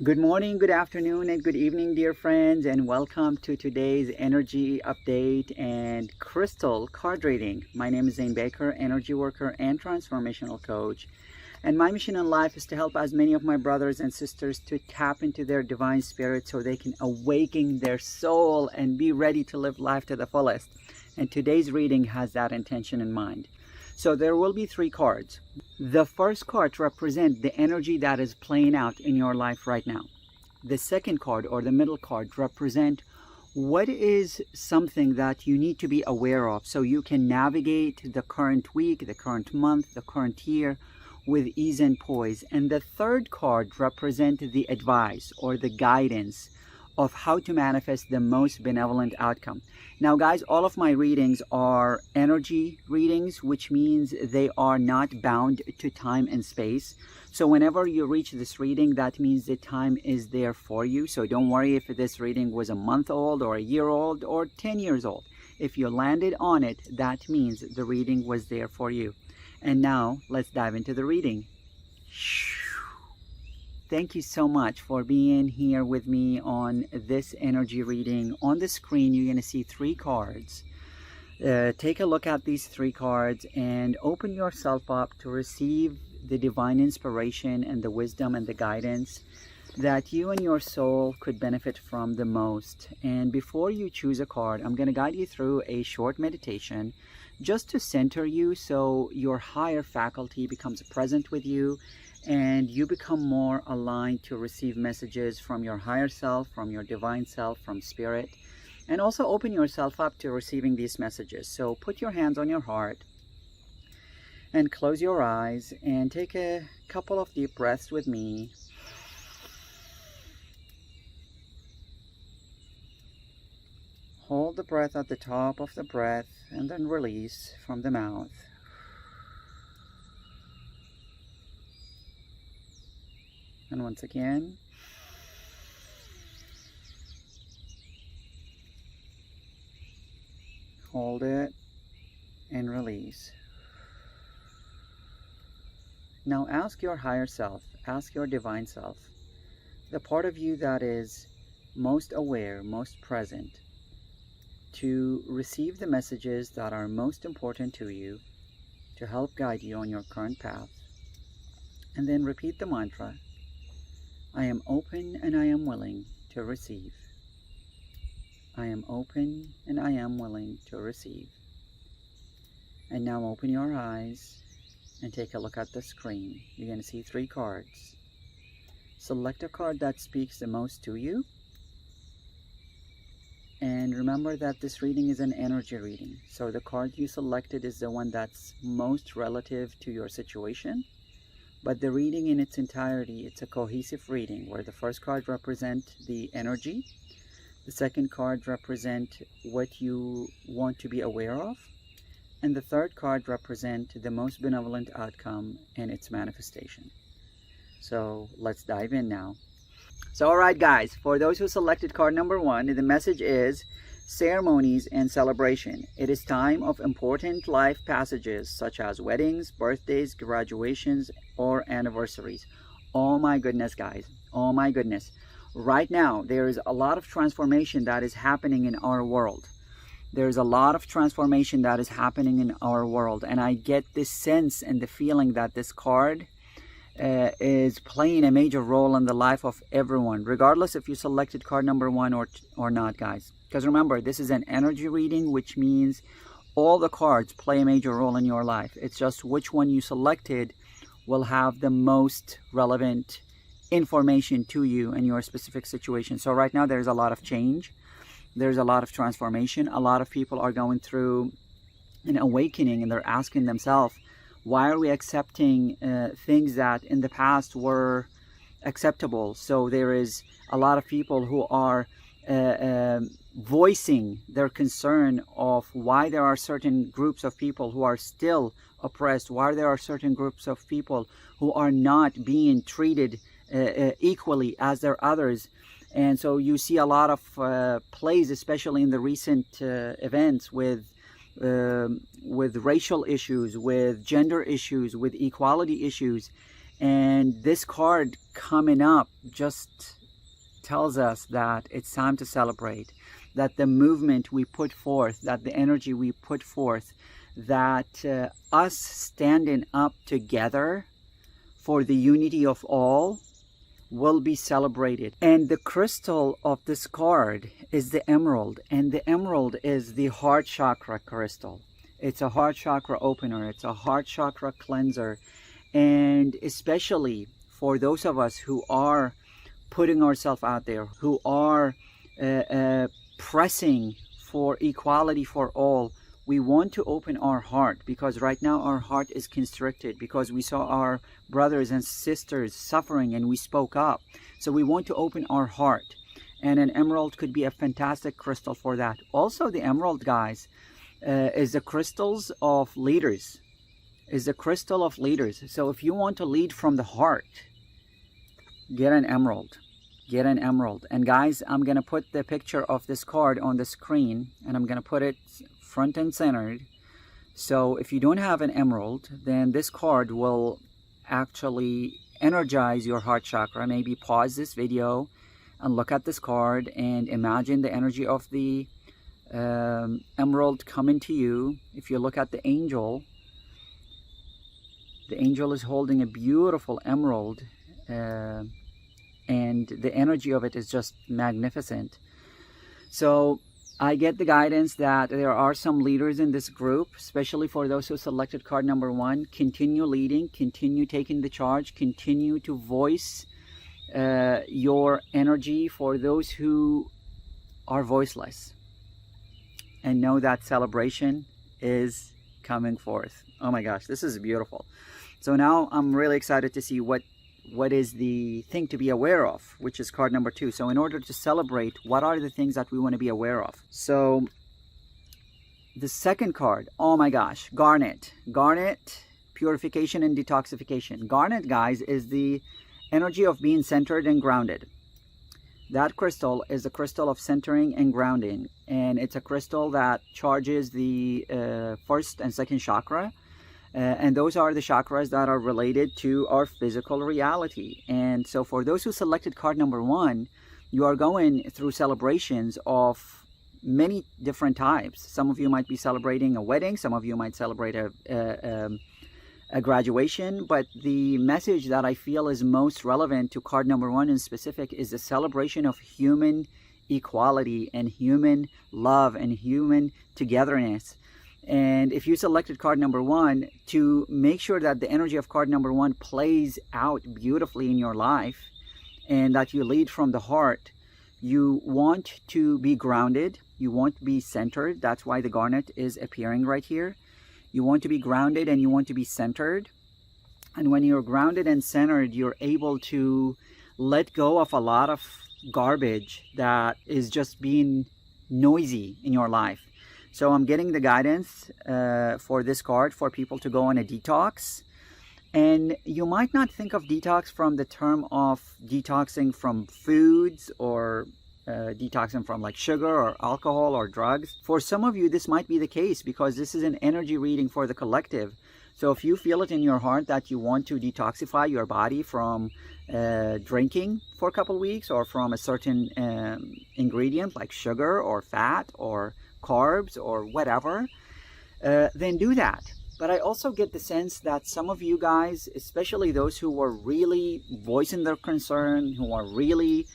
Good morning, good afternoon, and good evening, dear friends, and welcome to today's energy update and crystal card reading. My name is Zane Baker, energy worker and transformational coach. And my mission in life is to help as many of my brothers and sisters to tap into their divine spirit so they can awaken their soul and be ready to live life to the fullest. And today's reading has that intention in mind. So there will be three cards. The first card represents the energy that is playing out in your life right now. The second card, or the middle card, represent what is something that you need to be aware of so you can navigate the current week, the current month, the current year with ease and poise. And the third card represents the advice or the guidance of how to manifest the most benevolent outcome. Now guys, all of my readings are energy readings, which means they are not bound to time and space. So whenever you reach this reading, that means the time is there for you. So don't worry if this reading was a month old or a year old or 10 years old. If you landed on it, that means the reading was there for you. And now let's dive into the reading. Thank you so much for being here with me on this energy reading. On the screen, you're going to see three cards. Take a look at these three cards and open yourself up to receive the divine inspiration and the wisdom and the guidance that you and your soul could benefit from the most. And before you choose a card, I'm going to guide you through a short meditation just to center you so your higher faculty becomes present with you and you become more aligned to receive messages from your higher self, from your divine self, from spirit, and also open yourself up to receiving these messages. So put your hands on your heart and close your eyes and take a couple of deep breaths with me. Hold the breath at the top of the breath and then release from the mouth. And once again, hold it and release. Now ask your higher self, ask your divine self, the part of you that is most aware, most present, to receive the messages that are most important to you, to help guide you on your current path. And then repeat the mantra, I am open and I am willing to receive. I am open and I am willing to receive. And now open your eyes and take a look at the screen. You're going to see three cards. Select a card that speaks the most to you. And remember that this reading is an energy reading. So the card you selected is the one that's most relative to your situation. But the reading in its entirety, it's a cohesive reading where the first card represents the energy, the second card represents what you want to be aware of, and the third card represents the most benevolent outcome and its manifestation. So let's dive in now. So alright guys, for those who selected card number 1, the message is ceremonies and celebration. It is time of important life passages such as weddings, birthdays, graduations, or anniversaries. Oh my goodness guys, oh my goodness. Right now there is a lot of transformation that is happening in our world. There's a lot of transformation that is happening in our world, and I get this sense and the feeling that this card is playing a major role in the life of everyone, regardless if you selected card number 1 or not guys. Because remember, this is an energy reading, which means all the cards play a major role in your life. It's just which one you selected will have the most relevant information to you in your specific situation. So right now there's a lot of change. There's a lot of transformation. A lot of people are going through an awakening and they're asking themselves, why are we accepting things that in the past were acceptable? So there is a lot of people who are voicing their concern of why there are certain groups of people who are still oppressed, why there are certain groups of people who are not being treated equally as their others. And so you see a lot of plays, especially in the recent events with racial issues, with gender issues, with equality issues. And this card coming up just tells us that it's time to celebrate, that the movement we put forth, that the energy we put forth, that us standing up together for the unity of all will be celebrated. And the crystal of this card is the emerald, and the emerald is the heart chakra crystal. It's a heart chakra opener, it's a heart chakra cleanser, and especially for those of us who are putting ourselves out there, who are pressing for equality for all, we want to open our heart, because right now our heart is constricted because we saw our brothers and sisters suffering and we spoke up. So we want to open our heart, and an emerald could be a fantastic crystal for that. Also, the emerald, guys, is the crystals of leaders, is the crystal of leaders. So if you want to lead from the heart, get an emerald. Get an emerald. And guys, I'm going to put the picture of this card on the screen, and I'm going to put it front and centered. So if you don't have an emerald, then this card will actually energize your heart chakra. Maybe pause this video and look at this card and imagine the energy of the emerald coming to you. If you look at the angel is holding a beautiful emerald, and the energy of it is just magnificent. So I get the guidance that there are some leaders in this group, especially for those who selected card number 1. Continue leading, continue taking the charge, continue to voice your energy for those who are voiceless. And know that celebration is coming forth. Oh my gosh, this is beautiful. So now I'm really excited to see what is the thing to be aware of, which is card number 2. So in order to celebrate, what are the things that we want to be aware of? So the second card, oh my gosh, Garnet. Garnet, purification and detoxification. Garnet, guys, is the energy of being centered and grounded. That crystal is a crystal of centering and grounding, and it's a crystal that charges the first and second chakra. And those are the chakras that are related to our physical reality. And so for those who selected card number 1, you are going through celebrations of many different types. Some of you might be celebrating a wedding, some of you might celebrate a graduation, but the message that I feel is most relevant to card number 1 in specific is the celebration of human equality and human love and human togetherness. And if you selected card number 1, to make sure that the energy of card number 1 plays out beautifully in your life and that you lead from the heart, you want to be grounded, you want to be centered. That's why the garnet is appearing right here. You want to be grounded and you want to be centered. And when you're grounded and centered, you're able to let go of a lot of garbage that is just being noisy in your life. So I'm getting the guidance for this card for people to go on a detox. And you might not think of detox from the term of detoxing from foods or detoxing from like sugar or alcohol or drugs. For some of you, this might be the case because this is an energy reading for the collective. So if you feel it in your heart that you want to detoxify your body from drinking for a couple weeks or from a certain ingredient like sugar or fat or carbs or whatever, then do that. But I also get the sense that some of you guys, especially those who were really voicing their concern, who are really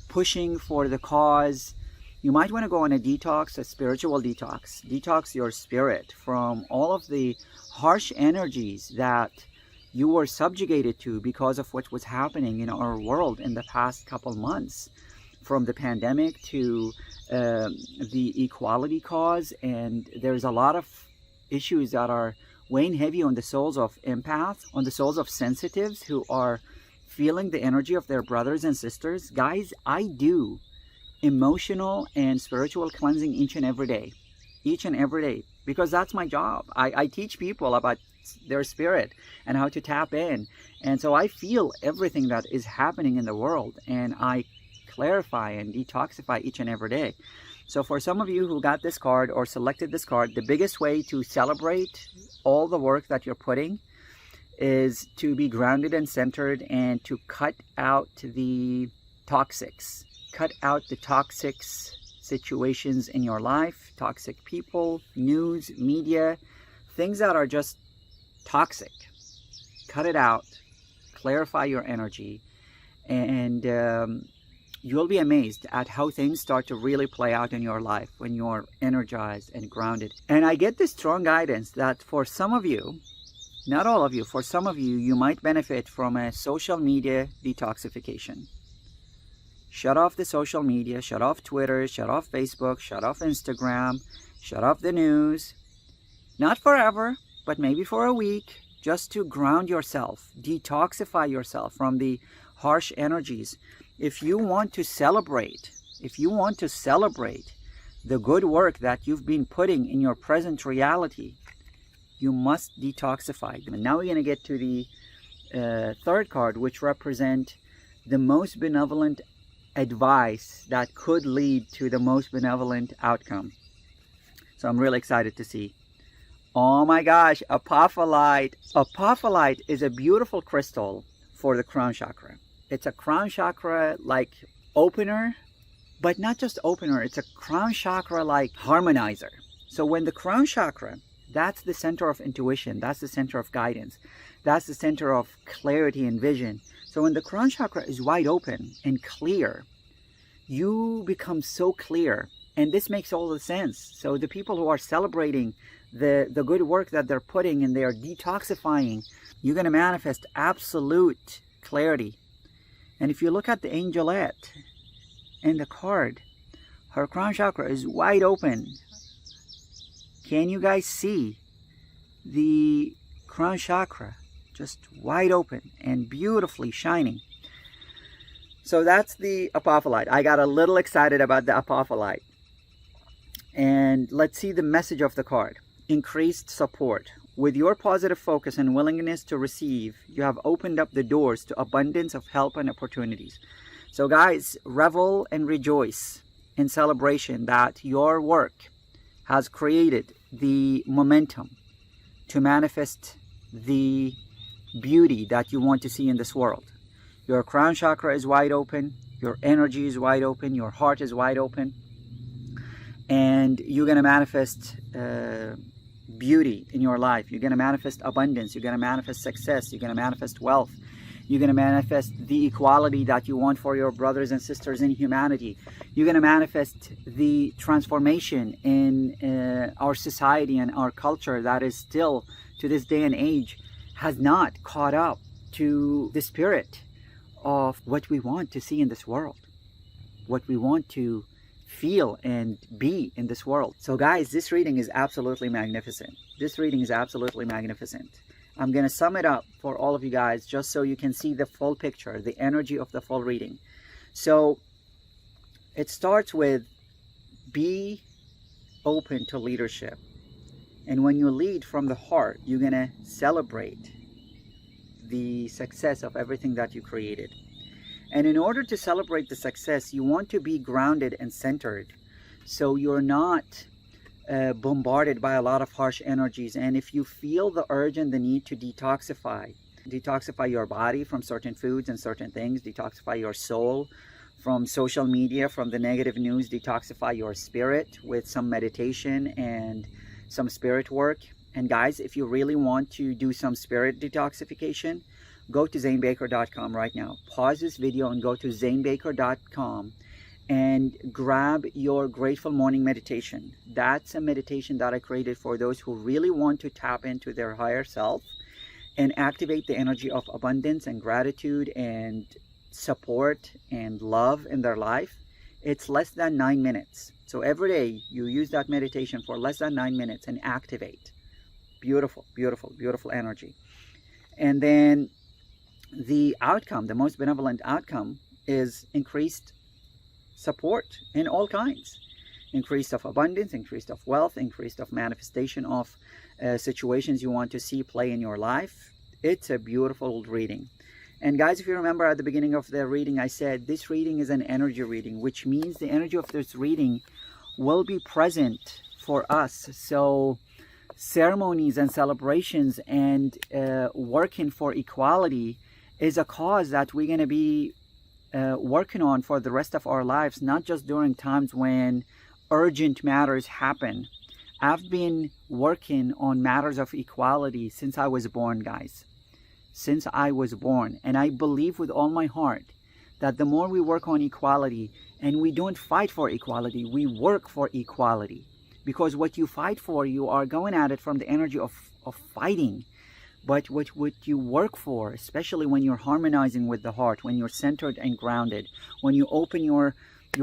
pushing for the cause, you might want to go on a detox, a spiritual detox. Detox your spirit from all of the harsh energies that you were subjugated to because of what was happening in our world in the past couple months, from the pandemic to the equality cause. And there's a lot of issues that are weighing heavy on the souls of empaths, on the souls of sensitives who are feeling the energy of their brothers and sisters. Guys, I do emotional and spiritual cleansing each and every day, because that's my job. I teach people about their spirit and how to tap in. And so I feel everything that is happening in the world, and I clarify and detoxify each and every day. So for some of you who got this card or selected this card, the biggest way to celebrate all the work that you're putting is to be grounded and centered and to cut out the toxics. Cut out the toxic situations in your life, toxic people, news, media, things that are just toxic. Cut it out, clarify your energy, and you'll be amazed at how things start to really play out in your life when you're energized and grounded. And I get this strong guidance that for some of you, not all of you, for some of you, you might benefit from a social media detoxification. Shut off the social media, shut off Twitter, shut off Facebook, shut off Instagram, shut off the news. Not forever, but maybe for a week, just to ground yourself, detoxify yourself from the harsh energies. If you want to celebrate, the good work that you've been putting in your present reality, you must detoxify them. And now we're going to get to the third card, which represent the most benevolent advice that could lead to the most benevolent outcome. So I'm really excited to see. Oh my gosh, Apophyllite. Apophyllite is a beautiful crystal for the crown chakra. It's a crown chakra like opener, but not just opener, it's a crown chakra like harmonizer. So when the crown chakra, that's the center of intuition, that's the center of guidance, that's the center of clarity and vision. So when the crown chakra is wide open and clear, you become so clear. And this makes all the sense. So the people who are celebrating the good work that they're putting and they are detoxifying, you're going to manifest absolute clarity. And if you look at the angelette and the card, her crown chakra is wide open. Can you guys see the crown chakra? Just wide open and beautifully shining. So that's the Apophyllite. I got a little excited about the Apophyllite. And let's see the message of the card. Increased support. With your positive focus and willingness to receive, you have opened up the doors to abundance of help and opportunities. So guys, revel and rejoice in celebration that your work has created the momentum to manifest the beauty that you want to see in this world. Your crown chakra is wide open, your energy is wide open, your heart is wide open, and you're going to manifest beauty in your life. You're going to manifest abundance, you're going to manifest success, you're going to manifest wealth, you're going to manifest the equality that you want for your brothers and sisters in humanity. You're going to manifest the transformation in our society and our culture that is still, to this day and age, has not caught up to the spirit of what we want to see in this world, what we want to feel and be in this world. So guys, this reading is absolutely magnificent. This reading is absolutely magnificent. I'm going to sum it up for all of you guys just so you can see the full picture, the energy of the full reading. So it starts with be open to leadership. And when you lead from the heart, you're going to celebrate the success of everything that you created. And in order to celebrate the success, you want to be grounded and centered, so you're not bombarded by a lot of harsh energies. And if you feel the urge and the need to detoxify your body from certain foods and certain things, detoxify your soul from social media, from the negative news, detoxify your spirit with some meditation and some spirit work. And guys, if you really want to do some spirit detoxification, go to zanebaker.com right now. Pause this video and go to zanebaker.com and grab your Grateful Morning meditation. That's a meditation that I created for those who really want to tap into their higher self and activate the energy of abundance and gratitude and support and love in their life. It's less than 9 minutes. So every day you use that meditation for less than 9 minutes and activate. Beautiful, beautiful, beautiful energy. And then the outcome, the most benevolent outcome, is increased support in all kinds. Increase of abundance, increase of wealth, increase of manifestation of situations you want to see play in your life. It's a beautiful reading. And guys, if you remember at the beginning of the reading, I said this reading is an energy reading, which means the energy of this reading will be present for us. So ceremonies and celebrations and working for equality is a cause that we're going to be working on for the rest of our lives, not just during times when urgent matters happen. I've been working on matters of equality since I was born, guys. Since I was born. And I believe with all my heart that the more we work on equality, and we don't fight for equality, we work for equality. Because what you fight for, you are going at it from the energy of fighting. But what you work for, especially when you're harmonizing with the heart, when you're centered and grounded, when you open your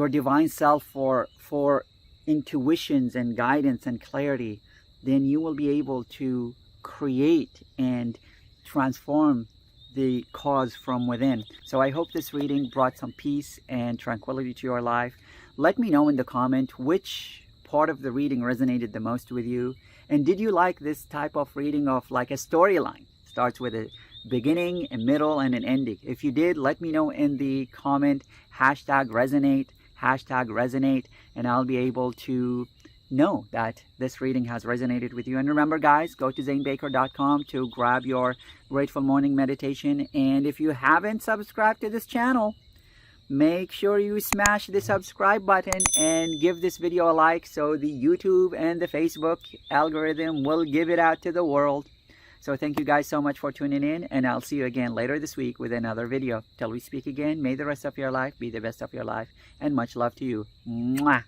divine self for intuitions and guidance and clarity, then you will be able to create and transform the cause from within. So I hope this reading brought some peace and tranquility to your life. Let me know in the comment which part of the reading resonated the most with you. And did you like this type of reading of like a storyline? Starts with a beginning, a middle, and an ending. If you did, let me know in the comment, #resonate, #resonate, and I'll be able to know that this reading has resonated with you. And remember, guys, go to zanebaker.com to grab your Grateful Morning Meditation. And if you haven't subscribed to this channel, make sure you smash the subscribe button and give this video a like so the YouTube and the Facebook algorithm will give it out to the world. So thank you guys so much for tuning in, and I'll see you again later this week with another video. Till we speak again, may the rest of your life be the best of your life, and much love to you. Mwah!